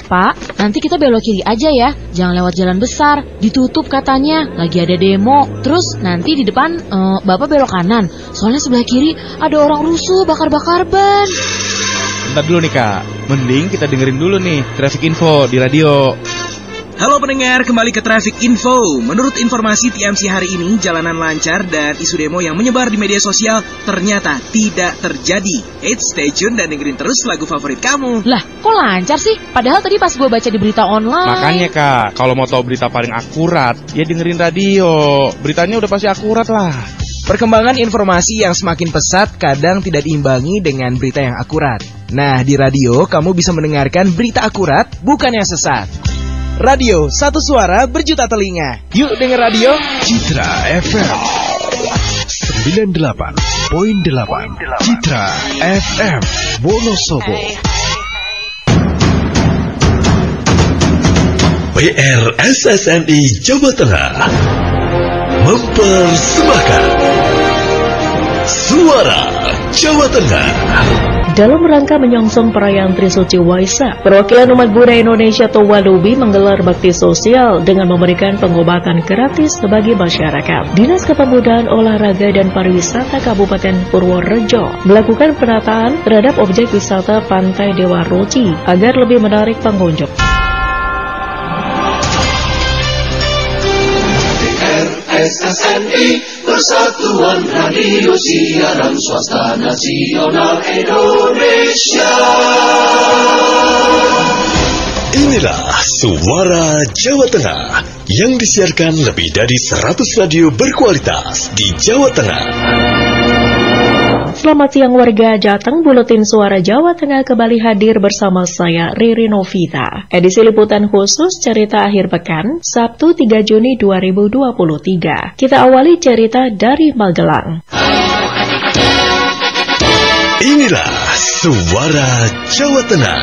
Pak, nanti kita belok kiri aja ya. Jangan lewat jalan besar. Ditutup katanya. Lagi ada demo. Terus nanti di depan Bapak belok kanan. Soalnya sebelah kiri ada orang rusuh bakar-bakar ban. Bentar dulu nih Kak. Mending kita dengerin dulu nih traffic info di radio. Halo pendengar, kembali ke Traffic Info. Menurut informasi TMC hari ini, jalanan lancar dan isu demo yang menyebar di media sosial ternyata tidak terjadi. Stay tune dan dengerin terus lagu favorit kamu. Lah, kok lancar sih? Padahal tadi pas gue baca di berita online. Makanya Kak, kalau mau tahu berita paling akurat, ya dengerin radio. Beritanya udah pasti akurat lah. Perkembangan informasi yang semakin pesat kadang tidak diimbangi dengan berita yang akurat. Nah, di radio kamu bisa mendengarkan berita akurat, bukan yang sesat. Radio, satu suara berjuta telinga. Yuk denger radio Citra FM 98.8 Citra FM Wonosobo. BRSSNI Jawa Tengah mempersembahkan Suara Jawa Tengah. Dalam rangka menyongsong perayaan Trisuci Waisak, perwakilan umat Buddha Indonesia atau Walubi menggelar bakti sosial dengan memberikan pengobatan gratis bagi masyarakat. Dinas Kepemudaan, Olahraga dan Pariwisata Kabupaten Purworejo melakukan penataan terhadap objek wisata Pantai Dewa Roci agar lebih menarik pengunjung. SSNI Persatuan Radio Siaran Swasta Nasional Indonesia. Inilah Suara Jawa Tengah yang disiarkan lebih dari 100 radio berkualitas di Jawa Tengah. Selamat siang warga Jateng, Buletin Suara Jawa Tengah kembali hadir bersama saya Riri Novita. Edisi liputan khusus cerita akhir pekan, Sabtu 3 Juni 2023. Kita awali cerita dari Magelang. Inilah Suara Jawa Tengah.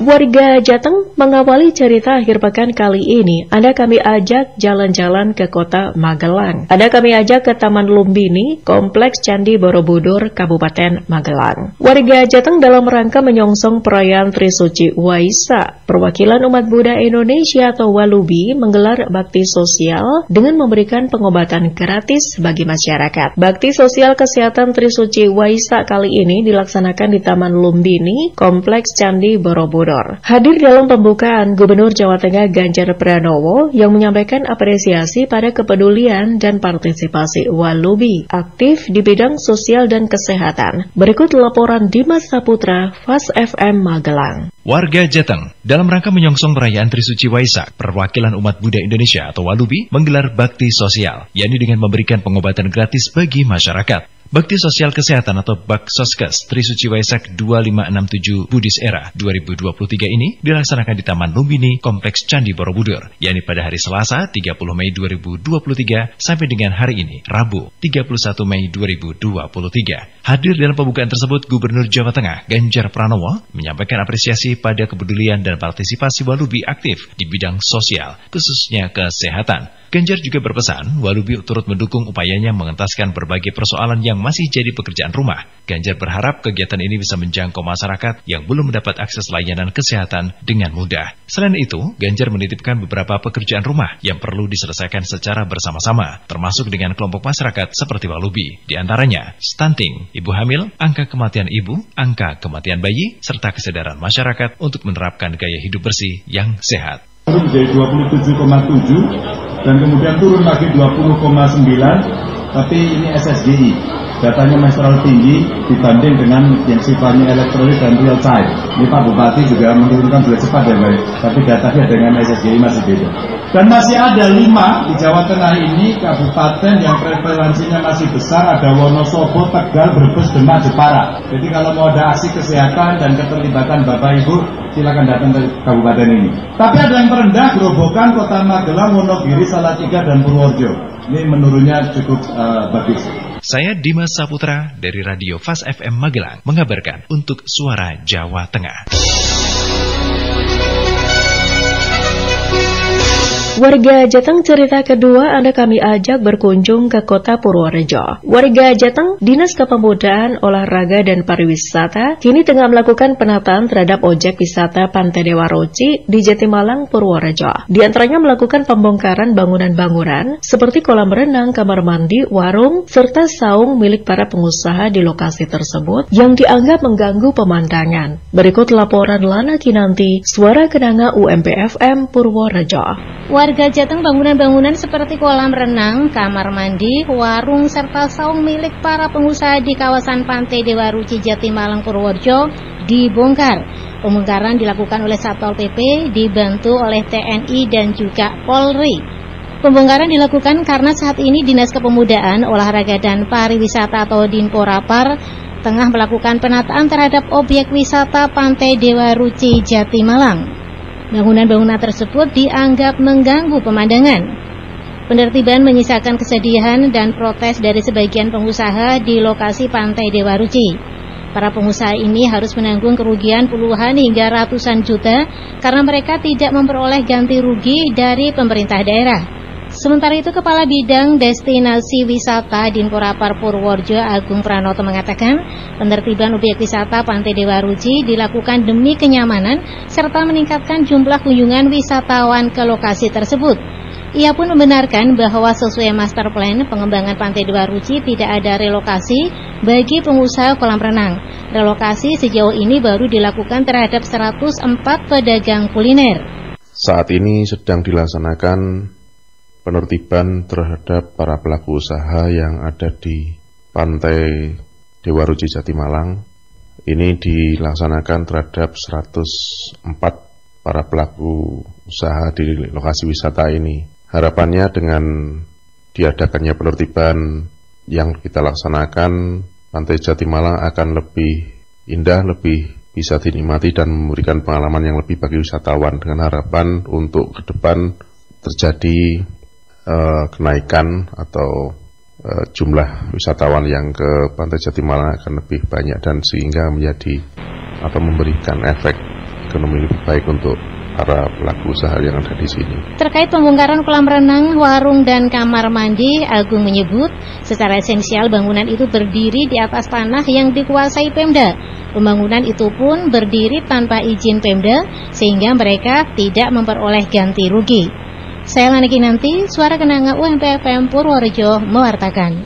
Warga Jateng mengawali cerita akhir pekan kali ini. Anda kami ajak jalan-jalan ke kota Magelang. Anda kami ajak ke Taman Lumbini, Kompleks Candi Borobudur, Kabupaten Magelang. Warga Jateng dalam rangka menyongsong perayaan Trisuci Waisak, perwakilan umat Buddha Indonesia atau Walubi menggelar bakti sosial dengan memberikan pengobatan gratis bagi masyarakat. Bakti sosial kesehatan Trisuci Waisak kali ini dilaksanakan di Taman Lumbini, Kompleks Candi Borobudur. Hadir dalam pembukaan Gubernur Jawa Tengah Ganjar Pranowo yang menyampaikan apresiasi pada kepedulian dan partisipasi Walubi aktif di bidang sosial dan kesehatan. Berikut laporan Dimas Saputra, Fast FM Magelang. Warga Jateng, dalam rangka menyongsong perayaan Trisuci Waisak, perwakilan umat Buddha Indonesia atau Walubi menggelar bakti sosial, yakni dengan memberikan pengobatan gratis bagi masyarakat. Bakti Sosial Kesehatan atau Baksoskes Trisuci Waisak 2567 Buddhis Era 2023 ini dilaksanakan di Taman Lumbini, Kompleks Candi Borobudur, yakni pada hari Selasa 30 Mei 2023 sampai dengan hari ini, Rabu 31 Mei 2023. Hadir dalam pembukaan tersebut, Gubernur Jawa Tengah Ganjar Pranowo menyampaikan apresiasi pada kepedulian dan partisipasi Walubi aktif di bidang sosial, khususnya kesehatan. Ganjar juga berpesan, Walubi turut mendukung upayanya mengentaskan berbagai persoalan yang masih jadi pekerjaan rumah. Ganjar berharap kegiatan ini bisa menjangkau masyarakat yang belum mendapat akses layanan kesehatan dengan mudah. Selain itu, Ganjar menitipkan beberapa pekerjaan rumah yang perlu diselesaikan secara bersama-sama, termasuk dengan kelompok masyarakat seperti Walubi. Di antaranya, stunting, ibu hamil, angka kematian ibu, angka kematian bayi, serta kesadaran masyarakat untuk menerapkan gaya hidup bersih yang sehat. Menjadi 27,7 dan kemudian turun lagi 20,9, tapi ini SSGI, datanya masih terlalu tinggi dibanding dengan yang sifatnya elektronik dan real time. Ini Pak Bupati juga menurunkan juga cepat ya baik, tapi datanya dengan SSGI masih beda. Dan masih ada 5 di Jawa Tengah ini kabupaten yang prevalensinya masih besar, ada Wonosobo, Tegal, Brebes, Demak, Jepara. Jadi kalau mau ada aksi kesehatan dan keterlibatan Bapak Ibu, silakan datang ke kabupaten ini. Tapi ada yang terendah, Grobogan, Kota Magelang, Wonogiri, Salatiga, dan Purworejo. Ini menurunnya cukup bagus. Saya Dimas Saputra dari Radio Fast FM Magelang mengabarkan untuk Suara Jawa Tengah. Warga Jateng cerita kedua Anda kami ajak berkunjung ke kota Purworejo. Warga Jateng, Dinas Kepemudaan, Olahraga dan Pariwisata kini tengah melakukan penataan terhadap objek wisata Pantai Dewa Ruci di Jatimalang, Purworejo. Di antaranya melakukan pembongkaran bangunan-bangunan seperti kolam renang, kamar mandi, warung, serta saung milik para pengusaha di lokasi tersebut yang dianggap mengganggu pemandangan. Berikut laporan Lana Kinanti, Suara Kenanga UMP FM Purworejo. Warga Jateng bangunan-bangunan seperti kolam renang, kamar mandi, warung, serta saung milik para pengusaha di kawasan Pantai Dewa Ruci Jatimalang Purworejo dibongkar. Pembongkaran dilakukan oleh Satpol PP dibantu oleh TNI dan juga Polri. Pembongkaran dilakukan karena saat ini Dinas Kepemudaan, Olahraga dan Pariwisata atau Dinporapar tengah melakukan penataan terhadap objek wisata Pantai Dewa Ruci Jatimalang. Bangunan-bangunan tersebut dianggap mengganggu pemandangan. Penertiban menyisakan kesedihan dan protes dari sebagian pengusaha di lokasi Pantai Dewa Ruci. Para pengusaha ini harus menanggung kerugian puluhan hingga ratusan juta karena mereka tidak memperoleh ganti rugi dari pemerintah daerah. Sementara itu, Kepala Bidang Destinasi Wisata Dinporapar Purworejo Agung Pranoto mengatakan, penertiban objek wisata Pantai Dewa Ruci dilakukan demi kenyamanan serta meningkatkan jumlah kunjungan wisatawan ke lokasi tersebut. Ia pun membenarkan bahwa sesuai master plan pengembangan Pantai Dewa Ruci tidak ada relokasi bagi pengusaha kolam renang. Relokasi sejauh ini baru dilakukan terhadap 104 pedagang kuliner. Saat ini sedang dilaksanakan penertiban terhadap para pelaku usaha yang ada di Pantai Dewa Ruci Jatimalang. Ini dilaksanakan terhadap 104 para pelaku usaha di lokasi wisata ini. Harapannya dengan diadakannya penertiban yang kita laksanakan, Pantai Jatimalang akan lebih indah, lebih bisa dinikmati dan memberikan pengalaman yang lebih bagi wisatawan, dengan harapan untuk ke depan terjadi kenaikan atau jumlah wisatawan yang ke Pantai Jatimalang akan lebih banyak dan sehingga menjadi atau memberikan efek ekonomi lebih baik untuk para pelaku usaha yang ada di sini. Terkait pembongkaran kolam renang, warung dan kamar mandi, Agung menyebut secara esensial bangunan itu berdiri di atas tanah yang dikuasai Pemda. Pembangunan itu pun berdiri tanpa izin Pemda sehingga mereka tidak memperoleh ganti rugi. Saya Lana Kinanti, Suara Kenanga UMP FM Purworejo mewartakan.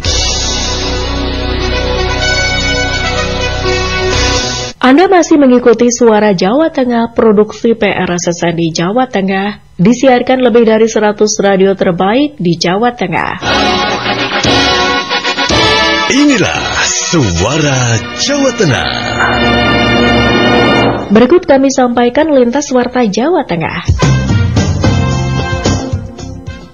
Anda masih mengikuti Suara Jawa Tengah, produksi PRSSN di Jawa Tengah, disiarkan lebih dari 100 radio terbaik di Jawa Tengah. Inilah Suara Jawa Tengah. Berikut kami sampaikan lintas warta Jawa Tengah.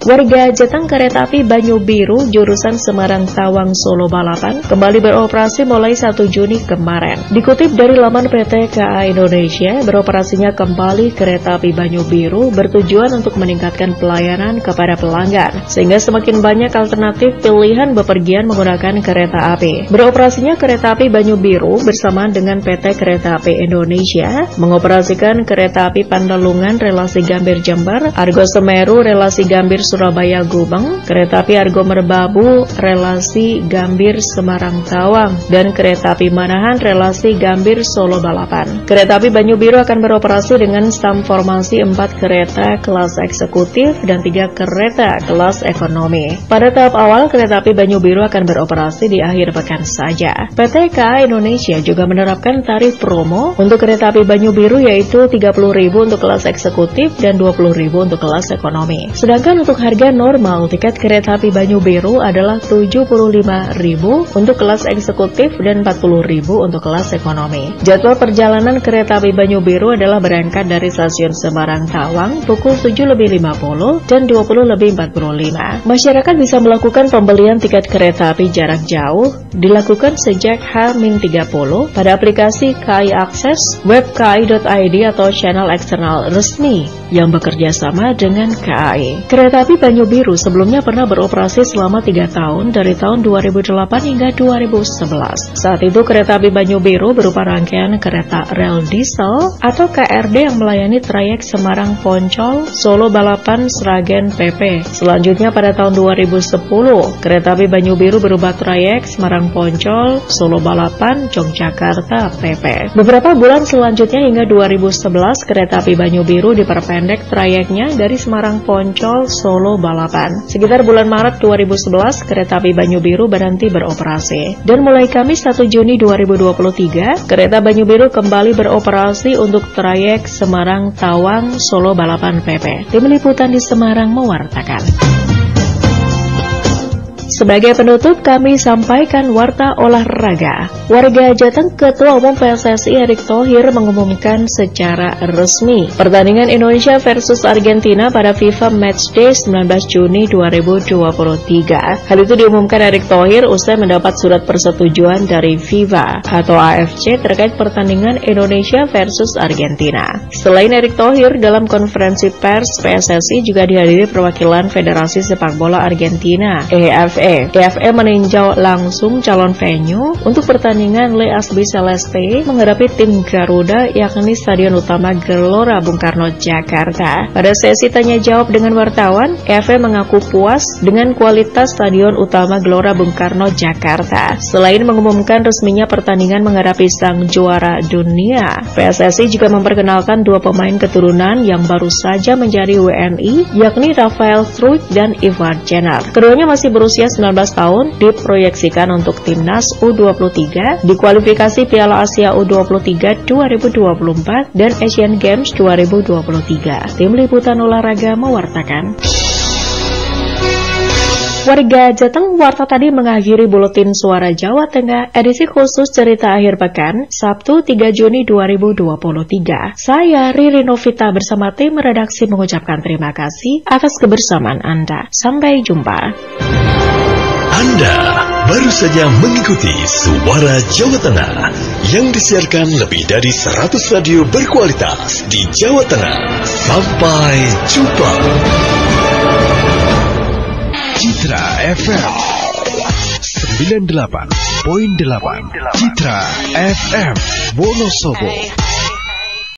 Warga Jateng Kereta Api Banyu Biru jurusan Semarang Tawang Solo Balapan kembali beroperasi mulai 1 Juni kemarin. Dikutip dari laman PT KAI Indonesia, beroperasinya kembali Kereta Api Banyu Biru bertujuan untuk meningkatkan pelayanan kepada pelanggan, sehingga semakin banyak alternatif pilihan bepergian menggunakan kereta api. Beroperasinya Kereta Api Banyu Biru bersamaan dengan PT Kereta Api Indonesia mengoperasikan Kereta Api Pandalungan relasi Gambir Jember, Argo Semeru relasi Gambir Surabaya Gubeng, Kereta Api Argo Merbabu relasi Gambir Semarang Tawang, dan Kereta Api Manahan relasi Gambir Solo Balapan. Kereta Api Banyu Biru akan beroperasi dengan stam formasi 4 kereta kelas eksekutif dan 3 kereta kelas ekonomi. Pada tahap awal, Kereta Api Banyu Biru akan beroperasi di akhir pekan saja. PT KAI Indonesia juga menerapkan tarif promo untuk Kereta Api Banyu Biru, yaitu Rp30.000 untuk kelas eksekutif dan Rp20.000 untuk kelas ekonomi. Sedangkan untuk harga normal tiket Kereta Api Banyu Biru adalah Rp75.000 untuk kelas eksekutif dan Rp40.000 untuk kelas ekonomi. Jadwal perjalanan Kereta Api Banyu Biru adalah berangkat dari stasiun Semarang Tawang pukul 7.50 dan 20.45. Masyarakat bisa melakukan pembelian tiket kereta api jarak jauh dilakukan sejak H-30 pada aplikasi KAI Akses, web KAI.id atau channel eksternal resmi yang bekerja sama dengan KAI. Kereta api Api Banyu Biru sebelumnya pernah beroperasi selama 3 tahun dari tahun 2008 hingga 2011. Saat itu kereta api Banyu Biru berupa rangkaian kereta rel diesel atau KRD yang melayani trayek Semarang Poncol, Solo Balapan, Sragen PP. Selanjutnya pada tahun 2010, kereta api Banyu Biru berubah trayek Semarang Poncol, Solo Balapan, Yogyakarta PP. Beberapa bulan selanjutnya hingga 2011, kereta api Banyu Biru diperpendek trayeknya dari Semarang Poncol, Solo Balapan. Sekitar bulan Maret 2011, kereta api Banyu Biru berhenti beroperasi. Dan mulai Kamis 1 Juni 2023, kereta Banyu Biru kembali beroperasi untuk trayek Semarang Tawang, Solo Balapan PP. Tim Liputan di Semarang mewartakan. Sebagai penutup, kami sampaikan warta olahraga. Warga Jateng, Ketua Umum PSSI Erick Thohir mengumumkan secara resmi pertandingan Indonesia versus Argentina pada FIFA Matchday 19 Juni 2023. Hal itu diumumkan Erick Thohir usai mendapat surat persetujuan dari FIFA atau AFC terkait pertandingan Indonesia versus Argentina. Selain Erick Thohir, dalam konferensi pers PSSI juga dihadiri perwakilan Federasi Sepak Bola Argentina (EFE). EFE meninjau langsung calon venue untuk pertandingan Le Asbi Celeste menghadapi tim Garuda, yakni Stadion Utama Gelora Bung Karno, Jakarta. Pada sesi tanya jawab dengan wartawan, EFE mengaku puas dengan kualitas Stadion Utama Gelora Bung Karno, Jakarta. Selain mengumumkan resminya pertandingan menghadapi sang juara dunia, PSSI juga memperkenalkan 2 pemain keturunan yang baru saja menjadi WNI, yakni Rafael Struijk dan Ivar Jenner. Keduanya masih berusia 19 tahun, diproyeksikan untuk timnas U23 di kualifikasi Piala Asia U23 2024 dan Asian Games 2023. Tim Liputan Olahraga mewartakan. Warga Jateng, warta tadi mengakhiri buletin Suara Jawa Tengah edisi khusus cerita akhir pekan Sabtu 3 Juni 2023. Saya Riri Novita bersama tim redaksi mengucapkan terima kasih atas kebersamaan Anda. Sampai jumpa. Anda baru saja mengikuti Suara Jawa Tengah yang disiarkan lebih dari 100 radio berkualitas di Jawa Tengah. Sampai jumpa. Citra FM 98.8 Citra FM Wonosobo.